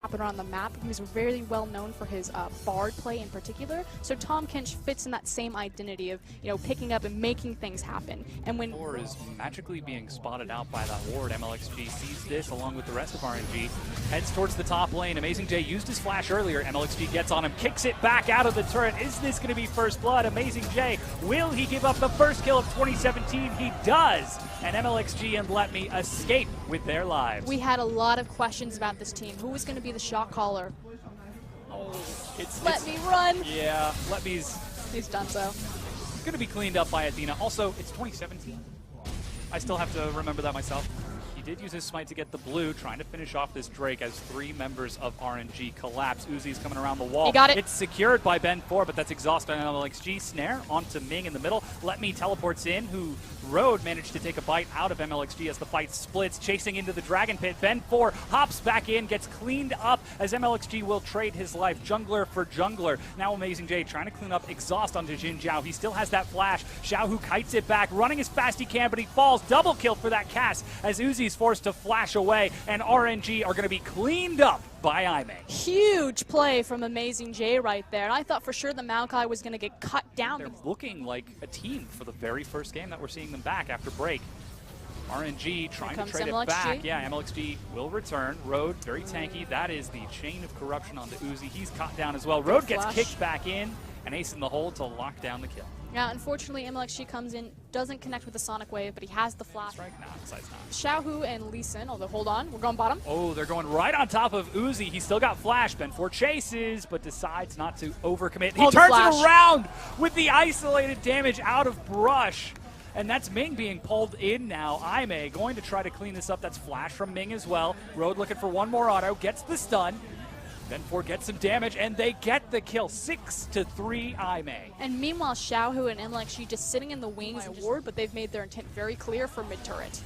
happen around the map. He was very well known for his bard play in particular. So Tahm Kench fits in that same identity of, you know, picking up and making things happen. And when Or is magically being spotted out by that ward, MLXG sees this along with the rest of RNG, heads towards the top lane. Amazing J used his flash earlier. MLXG gets on him, kicks it back out of the turret. Is this going to be first blood? Amazing J, will he give up the first kill of 2017? He does. And MLXG and Let Me escape with their lives. we had a lot of questions about this team. Who was going to be the shot caller? Oh, Let Me run. Yeah, Let Me's He's done so. going to be cleaned up by Athena. Also, it's 2017. I still have to remember that myself. He did use his smite to get the blue, trying to finish off this Drake as 3 members of RNG collapse. Uzi's coming around the wall. He got it. It's secured by Ben 4, but that's exhausted on MLXG. Snare onto Ming in the middle. Let Me teleports in, who Road managed to take a bite out of MLXG as the fight splits, chasing into the Dragon Pit. Ben 4 hops back in, gets cleaned up as MLXG will trade his life. Jungler for jungler. Now Amazing J trying to clean up exhaust onto Jin Zhao. He still has that flash. Zhao who kites it back, running as fast as he can, but he falls. Double kill for that cast as Uzi's forced to flash away, and RNG are going to be cleaned up by Aime. Huge play from Amazing J right there. I thought for sure the Maokai was going to get cut down. They're looking like a team for the very first game that we're seeing them back after break. RNG trying to trade MLXG. it back. Yeah, MLXG will return. Road, very tanky. That is the chain of corruption onto Uzi. He's caught down as well. Road gets kicked back in, and Ace in the hole to lock down the kill. Yeah, unfortunately, MLXG comes in, doesn't connect with the Sonic Wave, but he has the flash. That's right. Nah, besides not. Xiaohu and Lee Sin, although hold on, we're going bottom. Oh, they're going right on top of Uzi. He's still got flash. Ben 4 chases, but decides not to overcommit. He turns it around with the isolated damage out of Brush. And that's Ming being pulled in now. Aime going to try to clean this up. That's flash from Ming as well. Road looking for one more auto, gets the stun. Ben 4 gets some damage, and they get the kill. 6-3 Aime. And meanwhile, Xiaohu and MLXG just sitting in the wings of ward, but they've made their intent very clear for mid-turret.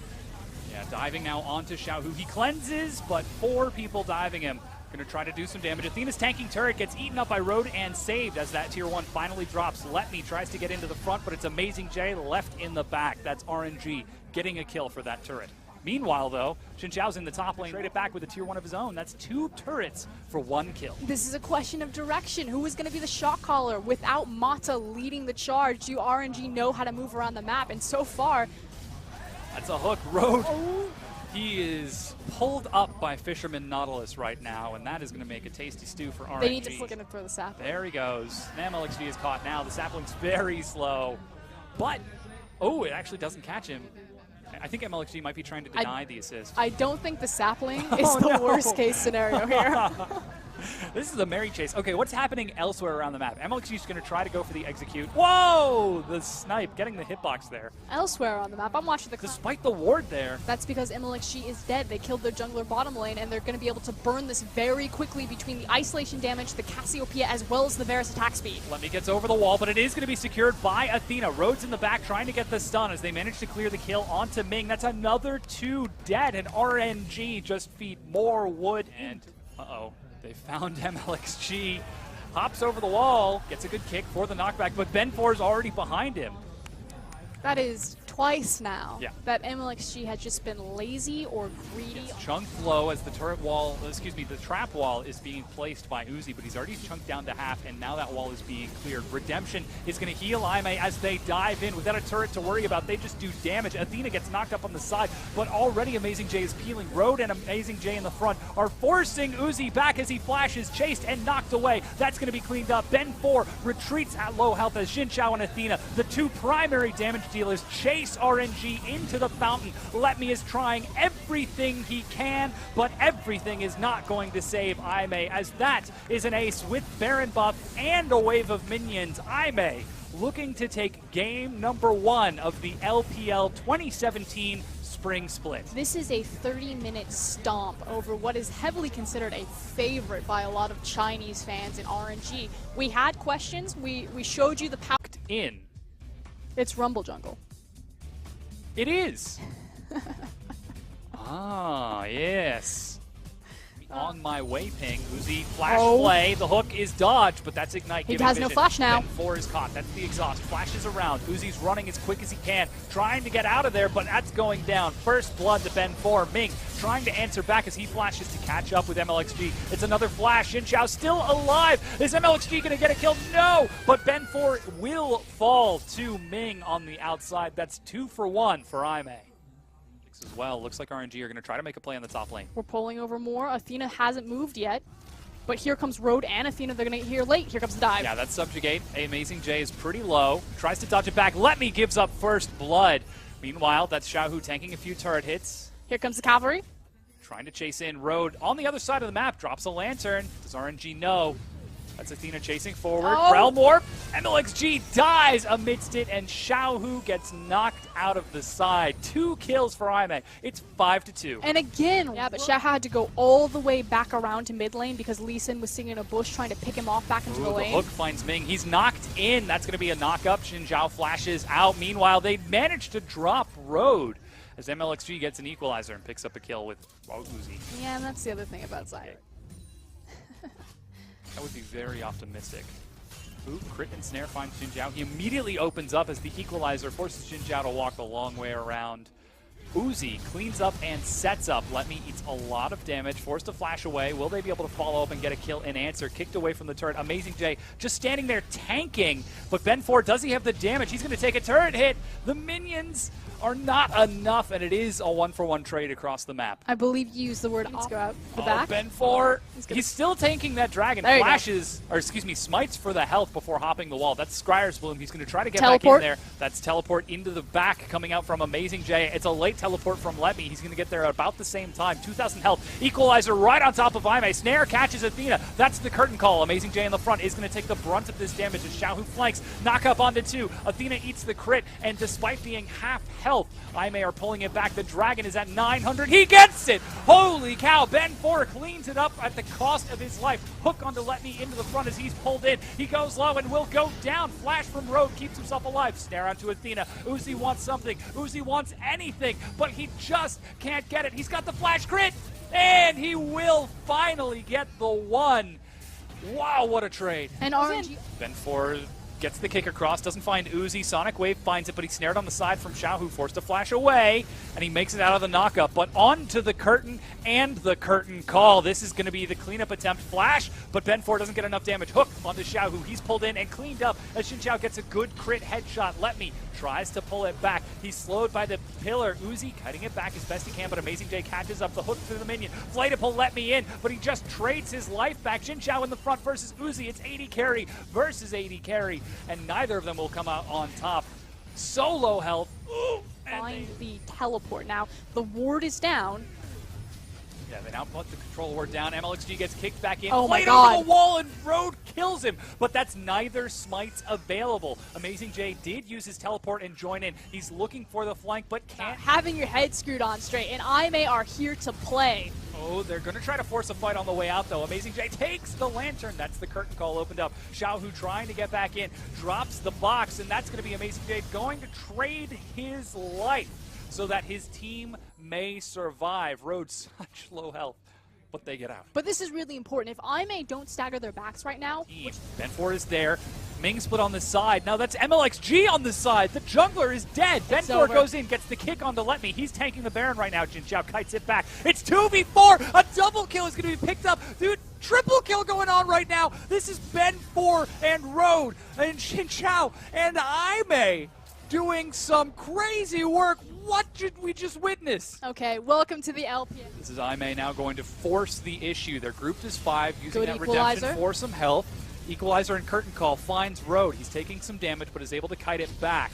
Yeah, diving now onto Xiaohu. He cleanses, but 4 people diving him. Going to try to do some damage. Athena's tanking turret gets eaten up by Road and saved as that tier 1 finally drops. Let Me tries to get into the front, but it's Amazing J left in the back. That's RNG getting a kill for that turret. Meanwhile, though, Xin Zhao's in the top lane, trade it back with a tier 1 of his own. That's 2 turrets for 1 kill. This is a question of direction. Who is going to be the shot caller? Without Mata leading the charge, do RNG know how to move around the map? And so far, that's a hook. Road. He is pulled up by Fisherman Nautilus right now, and that is going to make a tasty stew for RNG. They need to flick and throw the sapling. There he goes. MLXG is caught now. The sapling's very slow, but, oh, it actually doesn't catch him. I think MLXG might be trying to deny the assist. I don't think the sapling is the worst case scenario here. This is a merry chase. Okay, what's happening elsewhere around the map? MLXG is going to try to go for the execute. Whoa! The snipe, getting the hitbox there. Elsewhere on the map, I'm watching the... Despite the ward there. That's because MLXG is dead. They killed their jungler bottom lane, and they're going to be able to burn this very quickly between the isolation damage, the Cassiopeia, as well as the Varus attack speed. Let Me gets over the wall, but it is going to be secured by Athena. Rhodes in the back trying to get the stun as they manage to clear the kill onto Ming. That's another 2 dead, and RNG just feed more wood. And, uh-oh. They found MLXG, hops over the wall, gets a good kick for the knockback, but Ben 4 is already behind him. That is twice now that MLXG has just been lazy or greedy. It's chunked low as the turret wall, the trap wall is being placed by Uzi, but he's already chunked down to half, and now that wall is being cleared. Redemption is going to heal Aime as they dive in without a turret to worry about. They just do damage. Athena gets knocked up on the side, but already Amazing J is peeling. Road and Amazing J in the front are forcing Uzi back as he flashes, chased and knocked away. That's going to be cleaned up. Ben 4 retreats at low health as Xin Zhao and Athena, the 2 primary damage dealers, chase RNG into the fountain. Let Me is trying everything he can, but everything is not going to save Aime, as that is an ace with Baron buff and a wave of minions. Aime looking to take game number 1 of the LPL 2017 Spring Split. This is a 30-minute stomp over what is heavily considered a favorite by a lot of Chinese fans in RNG. We had questions. We showed you the power. In. It's Rumble Jungle. It is. Ah, yes. On my way, ping. Uzi flash play. The hook is dodged, but that's Ignite. He has no flash now. Ben 4 is caught. That's the exhaust. Flashes around. Uzi's running as quick as he can, trying to get out of there, but that's going down. First blood to Ben 4. Ming trying to answer back as he flashes to catch up with MLXG. It's another flash. Xin still alive. Is MLXG going to get a kill? No! But Ben 4 will fall to Ming on the outside. That's 2 for 1 for Aime. As well, looks like RNG are going to try to make a play on the top lane. We're pulling over more. Athena hasn't moved yet. But here comes Road and Athena. They're going to get here late. Here comes the dive. Yeah, that's Subjugate. Amazing J is pretty low. Tries to dodge it back. Let Me gives up first blood. Meanwhile, that's Xiaohu tanking a few turret hits. Here comes the cavalry. Trying to chase in Road on the other side of the map. Drops a lantern. Does RNG know? That's Athena chasing forward. Oh. Realm Warp. MLXG dies amidst it, and Xiaohu gets knocked out of the side. 2 kills for Aime. It's 5-2. And again, yeah, but Xiaohu had to go all the way back around to mid lane because Lee Sin was sitting in a bush trying to pick him off back into the lane. The hook finds Ming. He's knocked in. That's going to be a knock-up. Xin Zhao flashes out. Meanwhile, they manage to drop Road as MLXG gets an equalizer and picks up a kill with Uzi. Yeah, and that's the other thing about Zyre. That would be very optimistic. Ooh, crit and snare finds Xin Zhao. He immediately opens up as the equalizer forces Xin Zhao to walk the long way around. Uzi cleans up and sets up. Let Me eats a lot of damage, forced to flash away. Will they be able to follow up and get a kill and answer? Kicked away from the turret. Amazing J just standing there tanking. But Ben 4, does he have the damage? He's going to take a turret hit. The minions are not enough, and it is a 1-for-1 trade across the map. I believe you used the word let's go out the back. Ben 4, he's still tanking that dragon. There Flashes, or excuse me, smites for the health before hopping the wall. That's Scryer's Bloom. He's going to try to get Teleport. back in there. That's Teleport into the back coming out from Amazing J. It's a late teleport from Let Me. He's going to get there at about the same time. 2,000 health. Equalizer right on top of Aime. Snare catches Athena. That's the curtain call. Amazing J in the front is going to take the brunt of this damage as Xiaohu flanks. Knock up onto 2. Athena eats the crit, and despite being half health, Aime are pulling it back. The dragon is at 900. He gets it! Holy cow! Ben 4 cleans it up at the cost of his life. Hook onto Let Me into the front as he's pulled in. He goes low and will go down. Flash from Road keeps himself alive. Snare onto Athena. Uzi wants something. Uzi wants anything, but he just can't get it. He's got the flash crit, and he will finally get the 1. Wow, what a trade. And RNG. Ben 4 gets the kick across, doesn't find Uzi. Sonic Wave finds it, but he's snared on the side from Xiaohu, forced to flash away, and he makes it out of the knockup. But onto the curtain and the curtain call. This is going to be the cleanup attempt. Flash, but Ben 4 doesn't get enough damage. Hook onto Xiaohu. He's pulled in and cleaned up as Xin Zhao gets a good crit headshot. Let Me tries to pull it back. He's slowed by the pillar. Uzi cutting it back as best he can, but Amazing J catches up the hook through the minion. Flight to pull Let Me in, but he just trades his life back. Xin Zhao in the front versus Uzi. It's 80 carry versus 80 carry, and neither of them will come out on top. So low health. Ooh, Find the teleport. Now, the ward is down. Yeah, they now put the control ward down. MLXG gets kicked back in. Oh my Played God. over the wall, and Road kills him. But that's neither smites available. Amazing J did use his teleport and join in. He's looking for the flank, but can't. Having your head screwed on straight. And Aime are here to play. Oh, they're going to try to force a fight on the way out, though. Amazing J takes the lantern. That's the curtain call opened up. Xiaohu trying to get back in. Drops the box, and that's going to be Amazing J going to trade his life so that his team may survive. Road such low health, but they get out. But this is really important. If Aime don't stagger their backs right now, Ben 4 is there. Ming split on the side. Now that's MLXG on the side. The jungler is dead. Ben 4 goes in, gets the kick on to Let Me. He's tanking the Baron right now. Xin Zhao kites it back. It's 2v4. A double kill is going to be picked up. Dude, triple kill going on right now. This is Ben 4 and Road and Xin Zhao and Aime doing some crazy work. What did we just witness? okay, welcome to the LPL. This is Aime now going to force the issue. They're grouped as 5, using Good that equalizer. redemption for some health. Equalizer and curtain call finds Road. He's taking some damage, but is able to kite it back.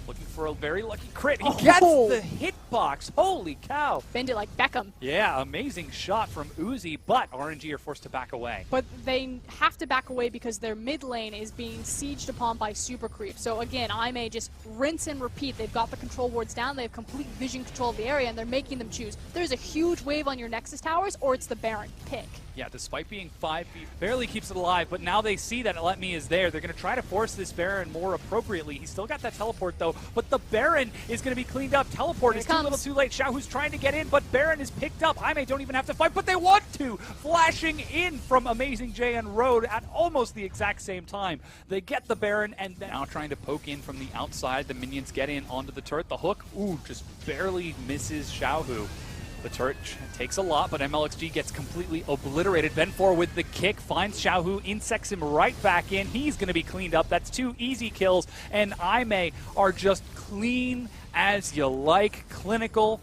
Looking for a very lucky crit. He gets the hitbox. Holy cow. Bend it like Beckham. Yeah, amazing shot from Uzi, but RNG are forced to back away. But they have to back away because their mid lane is being sieged upon by super creep. So again, Aime just rinse and repeat. They've got the control wards down. They have complete vision control of the area, and they're making them choose. There's a huge wave on your Nexus towers, or it's the Baron. Pick. Yeah, despite being 5 feet, barely keeps it alive, but now they see that Let Me is there. They're going to try to force this Baron more appropriately. He's still got that teleport, though, but the Baron is going to be cleaned up. Teleport is too little too late. Xiaohu's trying to get in, but Baron is picked up. Aime don't even have to fight, but they want to. Flashing in from Amazing J and Road at almost the exact same time. They get the Baron, and now trying to poke in from the outside. The minions get in onto the turret. The hook, ooh, just barely misses Xiaohu. The turret takes a lot, but MLXG gets completely obliterated. Ben4 with the kick finds Xiaohu, insects him right back in. He's going to be cleaned up. That's 2 easy kills, and Aimee are just clean as you like. Clinical,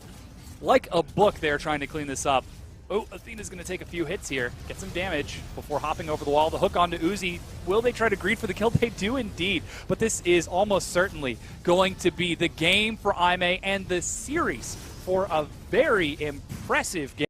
like a book there trying to clean this up. Oh, Athena's going to take a few hits here, get some damage before hopping over the wall. The hook onto Uzi. Will they try to greed for the kill? They do indeed, but this is almost certainly going to be the game for Aimee and the series for a very impressive game.